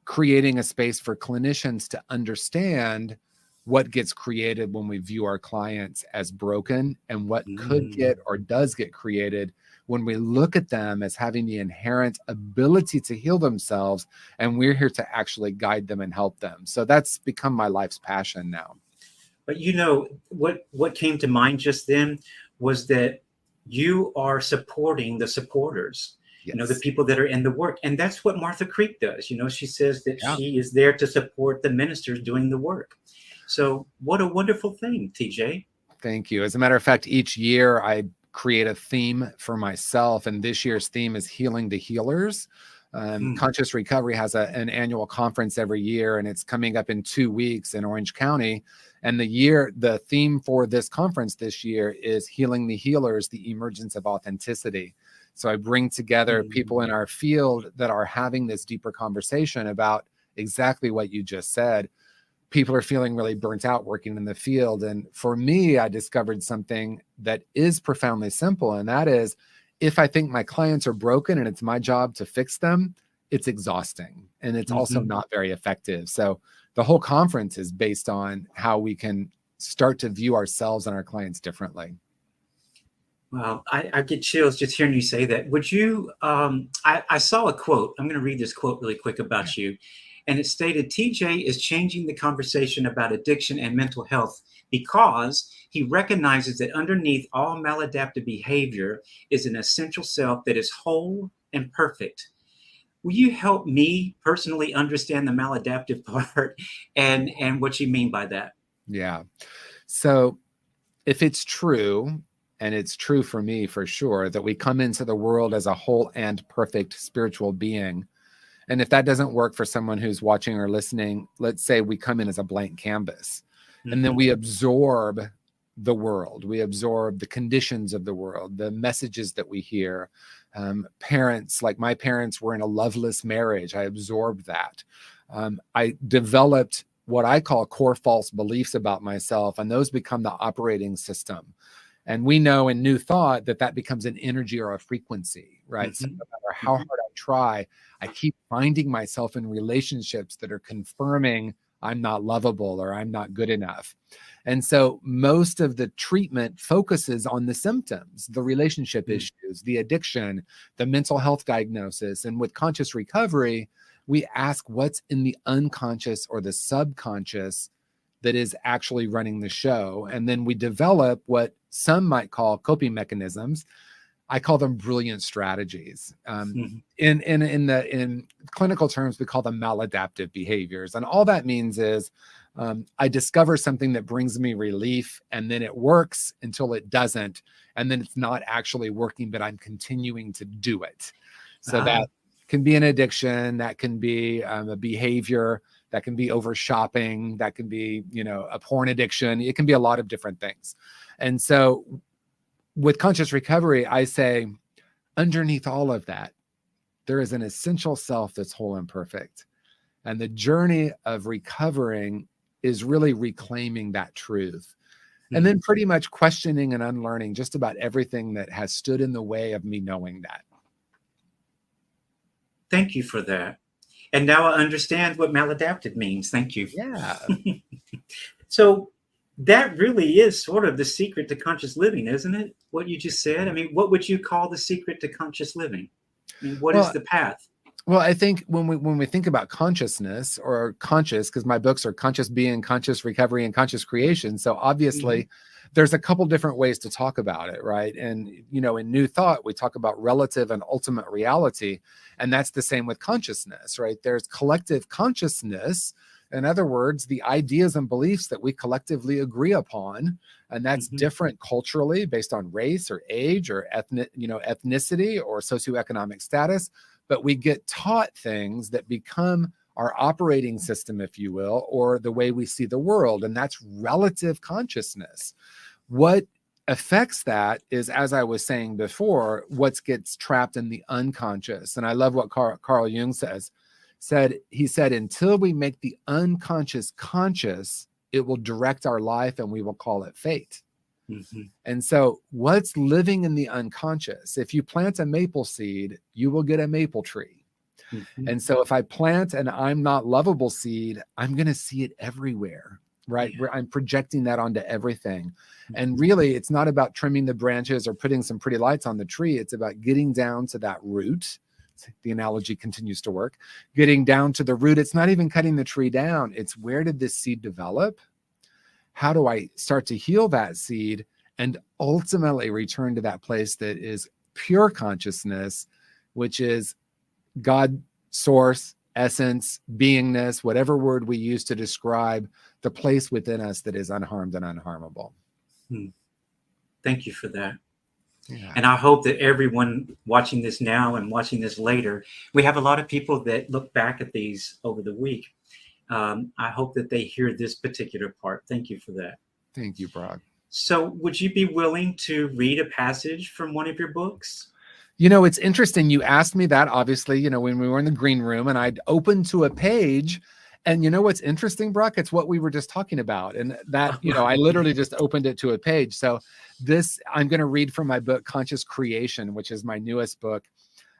creating a space for clinicians to understand what gets created when we view our clients as broken, and what could get or does get created when we look at them as having the inherent ability to heal themselves, and we're here to actually guide them and help them. So that's become my life's passion now. But you know, what came to mind just then was that you are supporting the supporters. Yes. You know, the people that are in the work. And that's what Martha Creek does. You know, she says that she is there to support the ministers doing the work. So what a wonderful thing, TJ. Thank you. As a matter of fact, each year I create a theme for myself, and this year's theme is Healing the Healers. Conscious Recovery has an annual conference every year, and it's coming up in 2 weeks in Orange County. And the theme for this conference this year is Healing the Healers, the emergence of authenticity. So I bring together people in our field that are having this deeper conversation about exactly what you just said. People are feeling really burnt out working in the field. And for me, I discovered something that is profoundly simple. And that is, if I think my clients are broken and it's my job to fix them, it's exhausting. And it's also not very effective. So the whole conference is based on how we can start to view ourselves and our clients differently. Well, I get chills just hearing you say that. Would you, I saw a quote. I'm going to read this quote really quick about you. And it stated, TJ is changing the conversation about addiction and mental health because he recognizes that underneath all maladaptive behavior is an essential self that is whole and perfect. Will you help me personally understand the maladaptive part and what you mean by that? Yeah. So if it's true, and it's true for me for sure, that we come into the world as a whole and perfect spiritual being, and if that doesn't work for someone who's watching or listening, let's say we come in as a blank canvas, and then we absorb the world. We absorb the conditions of the world, the messages that we hear. Parents, like my parents were in a loveless marriage. I absorbed that. I developed what I call core false beliefs about myself, and those become the operating system. And we know in New Thought that that becomes an energy or a frequency, right? So Mhm. no matter how hard I try, I keep finding myself in relationships that are confirming I'm not lovable or I'm not good enough. And so most of the treatment focuses on the symptoms, the relationship issues, the addiction, the mental health diagnosis. And with conscious recovery, we ask what's in the unconscious or the subconscious that is actually running the show. And then we develop what some might call coping mechanisms. I call them brilliant strategies. In clinical terms, we call them maladaptive behaviors. And all that means is I discover something that brings me relief, and then it works until it doesn't. And then it's not actually working, but I'm continuing to do it. So that can be an addiction, that can be a behavior, that can be over shopping, that can be, a porn addiction. It can be a lot of different things. And so with conscious recovery, I say underneath all of that, there is an essential self that's whole and perfect. And the journey of recovering is really reclaiming that truth. And then pretty much questioning and unlearning just about everything that has stood in the way of me knowing that. Thank you for that. And now I understand what maladaptive means. Thank you. Yeah. So that really is sort of the secret to conscious living, isn't it? What you just said. I mean, what would you call the secret to conscious living? I mean, what is the path? Well, I think when we think about consciousness or conscious, because my books are conscious being, conscious recovery, and conscious creation. So obviously there's a couple different ways to talk about it, right? And, in New Thought, we talk about relative and ultimate reality. And that's the same with consciousness, right? There's collective consciousness. In other words, the ideas and beliefs that we collectively agree upon, and that's different culturally based on race or age or ethnicity or socioeconomic status. But we get taught things that become our operating system, if you will, or the way we see the world. And that's relative consciousness. What affects that is, as I was saying before, what gets trapped in the unconscious. And I love what Carl Jung said. He said, until we make the unconscious conscious, it will direct our life and we will call it fate. And so what's living in the unconscious? If you plant a maple seed, you will get a maple tree. And so if I plant an I'm not lovable seed, I'm going to see it everywhere, right? Where I'm projecting that onto everything. And really, it's not about trimming the branches or putting some pretty lights on the tree. It's about getting down to that root. The analogy continues to work. Getting down to the root. It's not even cutting the tree down. It's where did this seed develop? How do I start to heal that seed and ultimately return to that place that is pure consciousness, which is God, source, essence, beingness, whatever word we use to describe the place within us that is unharmed and unharmable. Thank you for that. Yeah. And I hope that everyone watching this now and watching this later, we have a lot of people that look back at these over the week. I hope that they hear this particular part. Thank you for that. Thank you, Brock. So would you be willing to read a passage from one of your books? It's interesting. You asked me that, obviously, when we were in the green room and I'd opened to a page. And what's interesting, Brock? It's what we were just talking about. And that, I literally just opened it to a page. So I'm going to read from my book, Conscious Creation, which is my newest book.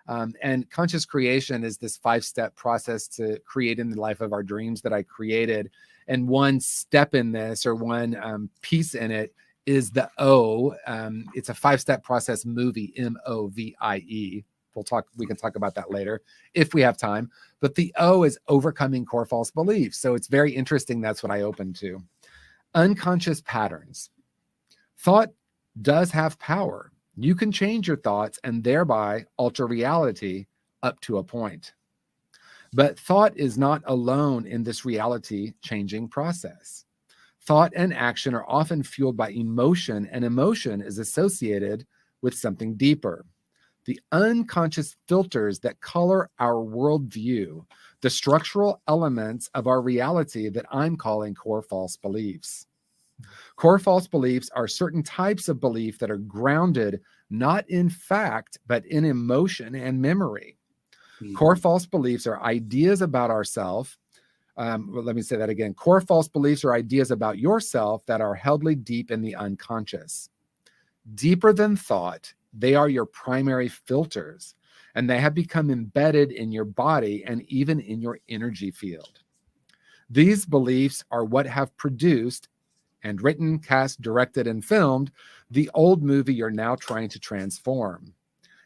And conscious creation is this 5-step process to creating the life of our dreams that I created. And one step in this, or one piece in it, is the O. It's a 5-step process movie, MOVIE. We can talk about that later if we have time. But the O is overcoming core false beliefs. So it's very interesting. That's what I opened to. Unconscious patterns. Thought does have power. You can change your thoughts and thereby alter reality up to a point. But thought is not alone in this reality changing process. Thought and action are often fueled by emotion, and emotion is associated with something deeper. The unconscious filters that color our worldview, the structural elements of our reality that I'm calling core false beliefs. Core false beliefs are certain types of belief that are grounded not in fact, but in emotion and memory. Core false beliefs are ideas about ourselves. Let me say that again. Core false beliefs are ideas about yourself that are held deep in the unconscious. Deeper than thought, they are your primary filters, and they have become embedded in your body and even in your energy field. These beliefs are what have produced and written, cast, directed, and filmed the old movie you're now trying to transform.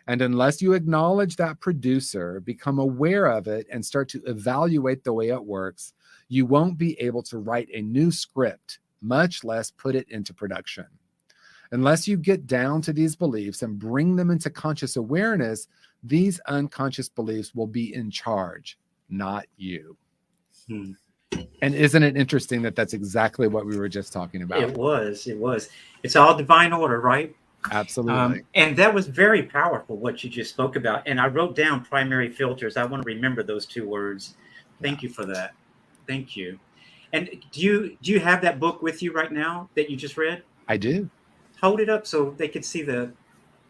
And unless you acknowledge that producer, become aware of it, and start to evaluate the way it works, you won't be able to write a new script, much less put it into production. Unless you get down to these beliefs and bring them into conscious awareness, these unconscious beliefs will be in charge, not you. And isn't it interesting that that's exactly what we were just talking about? It was. It's all divine order, right? Absolutely. And that was very powerful, what you just spoke about. And I wrote down primary filters. I want to remember those two words. Thank you for that. Thank you. And do you have that book with you right now that you just read? I do. Hold it up so they could see there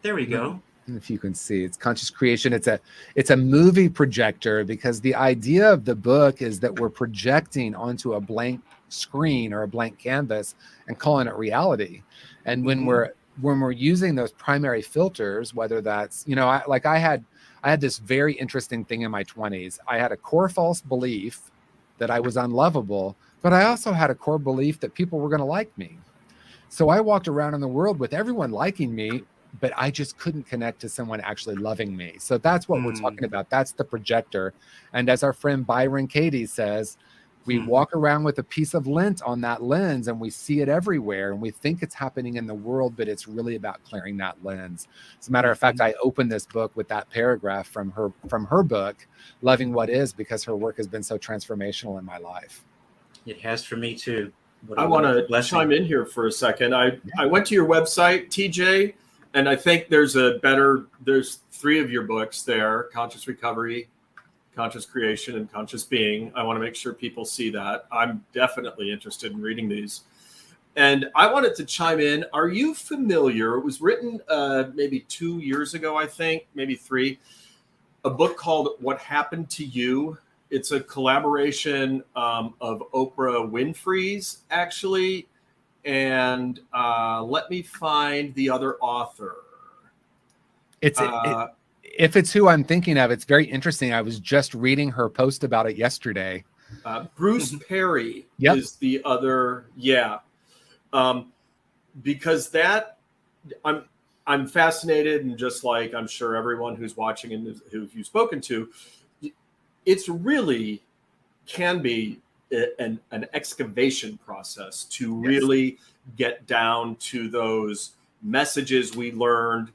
we go. If you can see, it's Conscious Creation. It's a movie projector, because the idea of the book is that we're projecting onto a blank screen or a blank canvas and calling it reality. And when we're using those primary filters, whether that's, I had this very interesting thing in my 20s. I had a core false belief that I was unlovable, but I also had a core belief that people were going to like me. So I walked around in the world with everyone liking me, but I just couldn't connect to someone actually loving me. So that's what we're talking about. That's the projector. And as our friend Byron Katie says, we walk around with a piece of lint on that lens, and we see it everywhere, and we think it's happening in the world, but it's really about clearing that lens. As a matter of fact, I opened this book with that paragraph from her book, Loving What Is, because her work has been so transformational in my life. It has for me too. I want to chime in here for a second. I went to your website, TJ, and I think there's three of your books there: Conscious Recovery, Conscious Creation, and Conscious Being. I want to make sure people see that. I'm definitely interested in reading these. And I wanted to chime in. Are you familiar? It was written maybe 2 years ago, I think, maybe 3. A book called What Happened to You. It's a collaboration of Oprah Winfrey's, actually. And let me find the other author. If it's who I'm thinking of, it's very interesting. I was just reading her post about it yesterday. Bruce Perry is the other. Yeah. Because that I'm fascinated, and just like I'm sure everyone who's watching and who you've spoken to, it's really can be an excavation process to really get down to those messages we learned,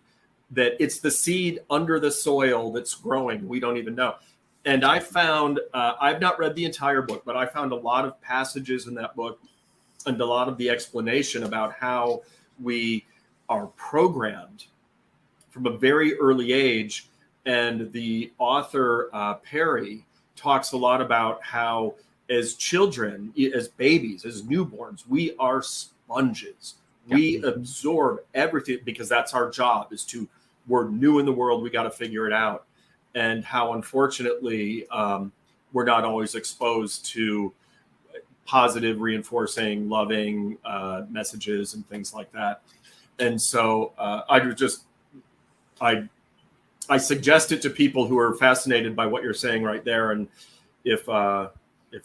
that it's the seed under the soil that's growing. We don't even know. And I found, I've not read the entire book, but I found a lot of passages in that book and a lot of the explanation about how we are programmed from a very early age. And the author, Perry, talks a lot about how as children, as babies, as newborns, we are sponges. We absorb everything because that's our job, we're new in the world. We got to figure it out. And how, unfortunately, we're not always exposed to positive, reinforcing, loving messages and things like that. And so I suggest it to people who are fascinated by what you're saying right there. And if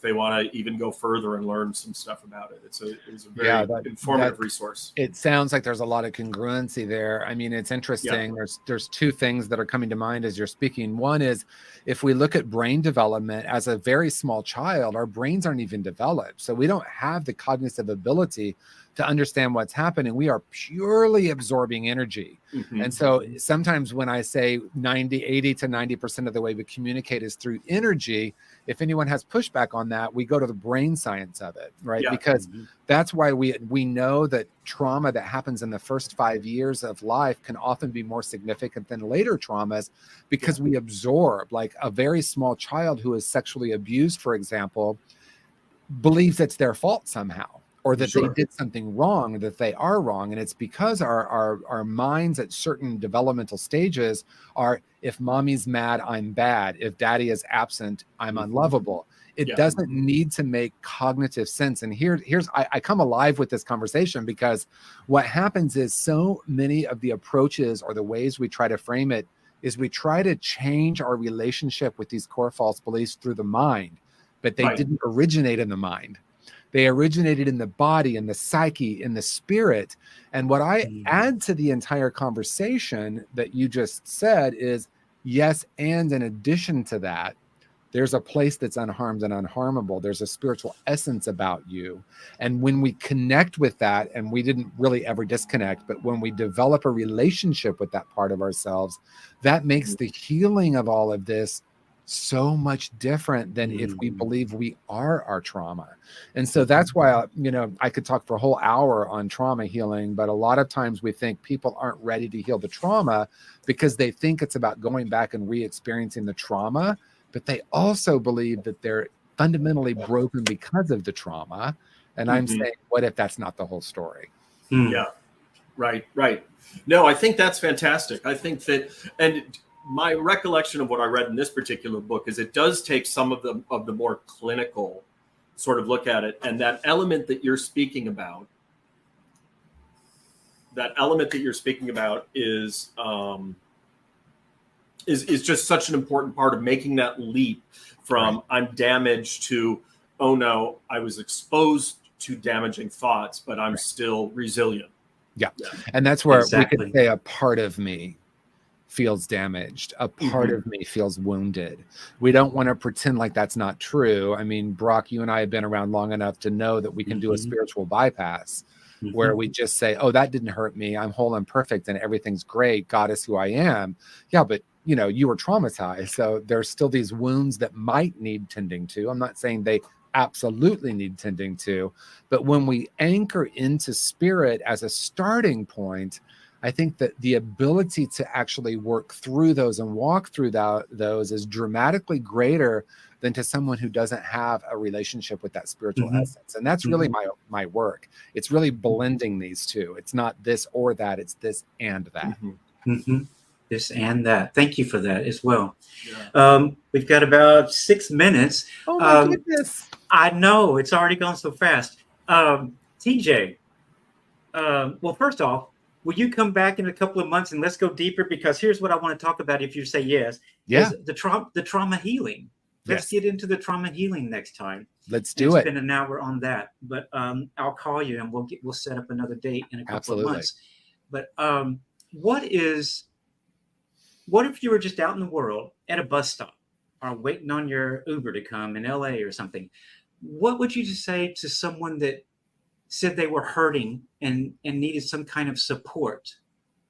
they want to even go further and learn some stuff about it, it's a very informative resource. It sounds like there's a lot of congruency there. I mean, it's interesting. There's two things that are coming to mind as you're speaking. One is, if we look at brain development as a very small child, our brains aren't even developed. So we don't have the cognitive ability to understand what's happening. We are purely absorbing energy. And so sometimes when I say 80 to 90% of the way we communicate is through energy, if anyone has pushback on that, we go to the brain science of it, right? Because that's why we know that trauma that happens in the first 5 years of life can often be more significant than later traumas, because we absorb. Like a very small child who is sexually abused, for example, believes it's their fault somehow. or that they Sure. did something wrong, or that they are wrong. And it's because our minds at certain developmental stages are, if mommy's mad, I'm bad. If daddy is absent, I'm unlovable. It Yeah. doesn't need to make cognitive sense. And I come alive with this conversation, because what happens is so many of the approaches or the ways we try to frame it is we try to change our relationship with these core false beliefs through the mind, but they Right. didn't originate in the mind. They originated in the body, in the psyche, in the spirit. And what I add to the entire conversation that you just said is, yes, and in addition to that, there's a place that's unharmed and unharmable. There's a spiritual essence about you. And when we connect with that, and we didn't really ever disconnect, but when we develop a relationship with that part of ourselves, that makes the healing of all of this so much different than if we believe we are our trauma. And so that's why, I could talk for a whole hour on trauma healing, but a lot of times we think people aren't ready to heal the trauma because they think it's about going back and re-experiencing the trauma, but they also believe that they're fundamentally broken because of the trauma. And I'm saying, what if that's not the whole story? Yeah, right. No, I think that's fantastic. I think that, and my recollection of what I read in this particular book is it does take some of the more clinical sort of look at it, and that element that you're speaking about is just such an important part of making that leap from I'm damaged to, oh no, I was exposed to damaging thoughts, but I'm still resilient. Yeah. And that's where we Exactly. could say a part of me feels damaged. A part of me feels wounded. We don't want to pretend like that's not true. I mean, Brock, you and I have been around long enough to know that we can do a spiritual bypass where we just say, oh, that didn't hurt me. I'm whole and perfect and everything's great. God is who I am. Yeah, but you were traumatized. So there's still these wounds that might need tending to. I'm not saying they absolutely need tending to, but when we anchor into spirit as a starting point, I think that the ability to actually work through those and walk through those is dramatically greater than to someone who doesn't have a relationship with that spiritual essence. And that's really my work. It's really blending these two. It's not this or that. It's this and that. This and that. Thank you for that as well. Yeah. We've got about 6 minutes. Oh my goodness. I know, it's already gone so fast. TJ, well, first off, will you come back in a couple of months and let's go deeper? Because here's what I want to talk about if you say yes. Yeah. Is the trauma healing. Let's get into the trauma healing next time. Let's do it. Spend an hour on that. But I'll call you and we'll set up another date in a couple of months. But what if you were just out in the world at a bus stop or waiting on your Uber to come in LA or something? What would you just say to someone that said they were hurting and needed some kind of support?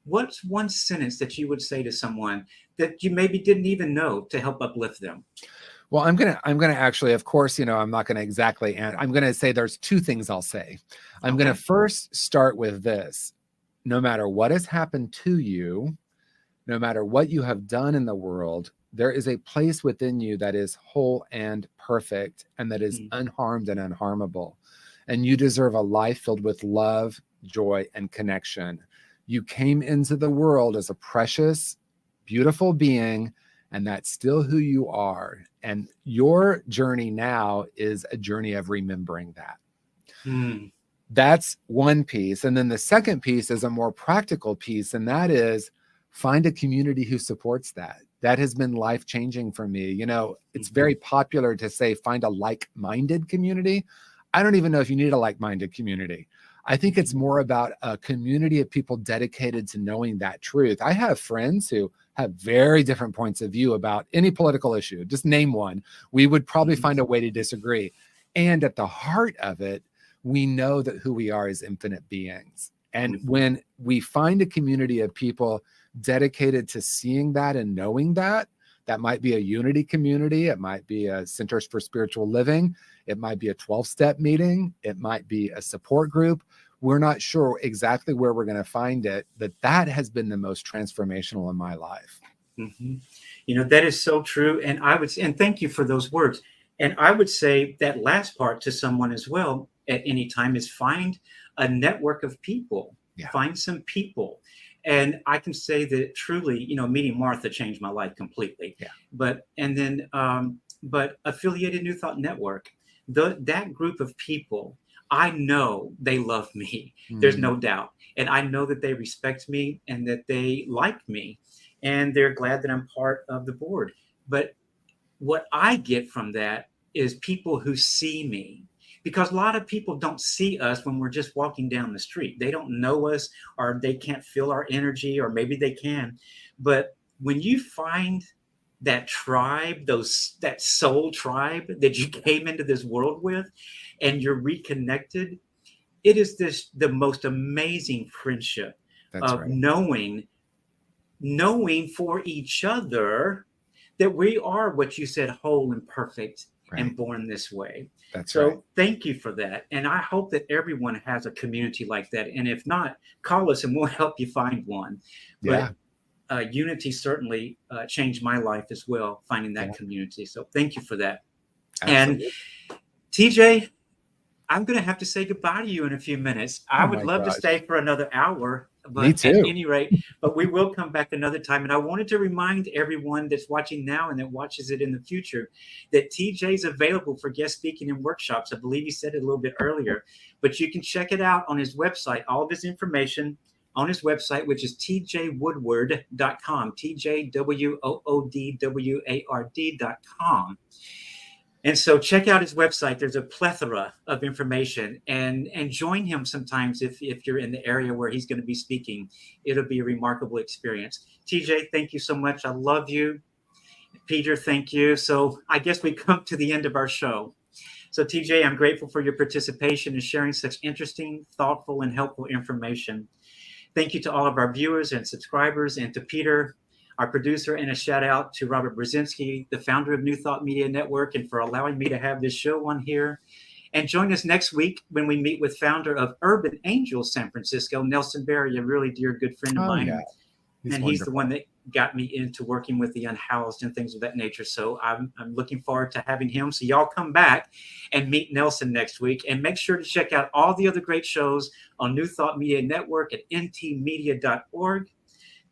What's one sentence that you would say to someone that you maybe didn't even know to help uplift them? Well, I'm gonna actually, of course, I'm not gonna exactly, and I'm gonna say there's two things I'll say. I'm gonna first start with this. No matter what has happened to you, no matter what you have done in the world, there is a place within you that is whole and perfect and that is unharmed and unharmable. And you deserve a life filled with love, joy, and connection. You came into the world as a precious, beautiful being, and that's still who you are. And your journey now is a journey of remembering that. That's one piece. And then the second piece is a more practical piece, and that is find a community who supports that. That has been life-changing for me. It's very popular to say, find a like-minded community. I don't even know if you need a like-minded community. I think it's more about a community of people dedicated to knowing that truth. I have friends who have very different points of view about any political issue. Just name one. We would probably find a way to disagree. And at the heart of it, we know that who we are is infinite beings. And when we find a community of people dedicated to seeing that and knowing that, that might be a unity community. It might be a Centers for Spiritual Living. It might be a 12-step meeting. It might be a support group. We're not sure exactly where we're going to find it, but that has been the most transformational in my life. That is so true. And and thank you for those words. And I would say that last part to someone as well. at any time is find a network of people, find some people. And I can say that truly, meeting Martha changed my life completely. Yeah. But Affiliated New Thought Network, that group of people, I know they love me. There's no doubt. And I know that they respect me and that they like me. And they're glad that I'm part of the board. But what I get from that is people who see me. Because a lot of people don't see us when we're just walking down the street. They don't know us, or they can't feel our energy, or maybe they can. But when you find that tribe, that soul tribe that you came into this world with, and you're reconnected, it is the most amazing friendship. That's of right. knowing for each other that we are what you said, whole and perfect. Right. And born this way. That's right. So thank you for that. And I hope that everyone has a community like that. And if not, call us and we'll help you find one. Yeah. But Unity certainly changed my life as well, finding that community. So thank you for that. Absolutely. And TJ, I'm going to have to say goodbye to you in a few minutes. I would love to stay for another hour. But me too. At any rate, but we will come back another time. And I wanted to remind everyone that's watching now and that watches it in the future that TJ is available for guest speaking and workshops. I believe he said it a little bit earlier, but you can check it out on his website, all of his information on his website, which is tjwoodward.com, tjwoodward.com. And so check out his website. There's a plethora of information, and join him sometimes if you're in the area where he's going to be speaking. It'll be a remarkable experience. TJ, thank you so much. I love you. Peter, thank you. So I guess we come to the end of our show. So TJ, I'm grateful for your participation and sharing such interesting, thoughtful, and helpful information. Thank you to all of our viewers and subscribers, and to Peter, our producer, and a shout out to Robert Brzezinski, the founder of New Thought Media Network, and for allowing me to have this show on here. And join us next week when we meet with founder of Urban Angels San Francisco, Nelson Berry, a really dear good friend of mine. Yeah. He's the one that got me into working with the unhoused and things of that nature. So I'm looking forward to having him. So y'all come back and meet Nelson next week, and make sure to check out all the other great shows on New Thought Media Network at ntmedia.org.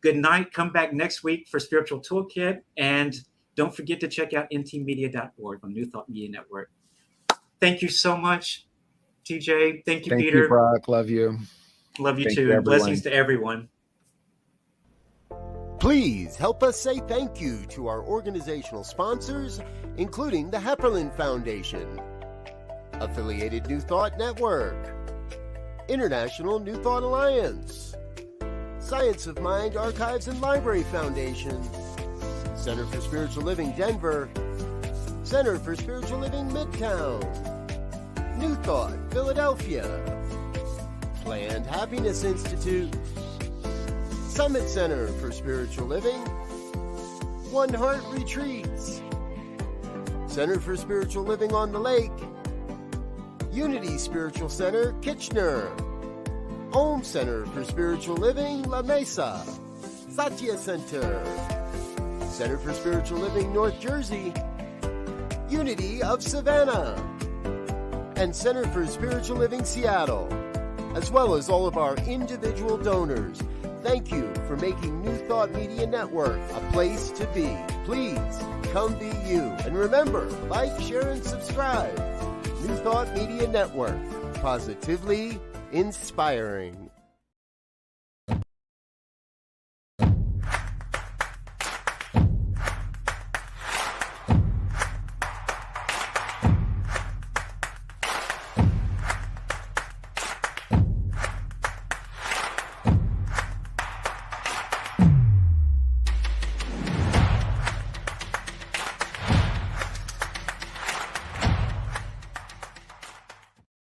Good night. Come back next week for Spiritual Toolkit. And don't forget to check out ntmedia.org on New Thought Media Network. Thank you so much, TJ. Thank you, Peter. Thank you, Brock. Love you. Love you too. And blessings to everyone. Please help us say thank you to our organizational sponsors, including the Hepperlin Foundation, Affiliated New Thought Network, International New Thought Alliance, Science of Mind Archives and Library Foundation, Center for Spiritual Living Denver, Center for Spiritual Living Midtown, New Thought Philadelphia, Planned Happiness Institute, Summit Center for Spiritual Living, One Heart Retreats, Center for Spiritual Living on the Lake, Unity Spiritual Center Kitchener, Home Center for Spiritual Living, La Mesa, Satya Center, Center for Spiritual Living, North Jersey, Unity of Savannah, and Center for Spiritual Living, Seattle, as well as all of our individual donors. Thank you for making New Thought Media Network a place to be. Please come be you. And remember, like, share, and subscribe. New Thought Media Network, positively inspiring.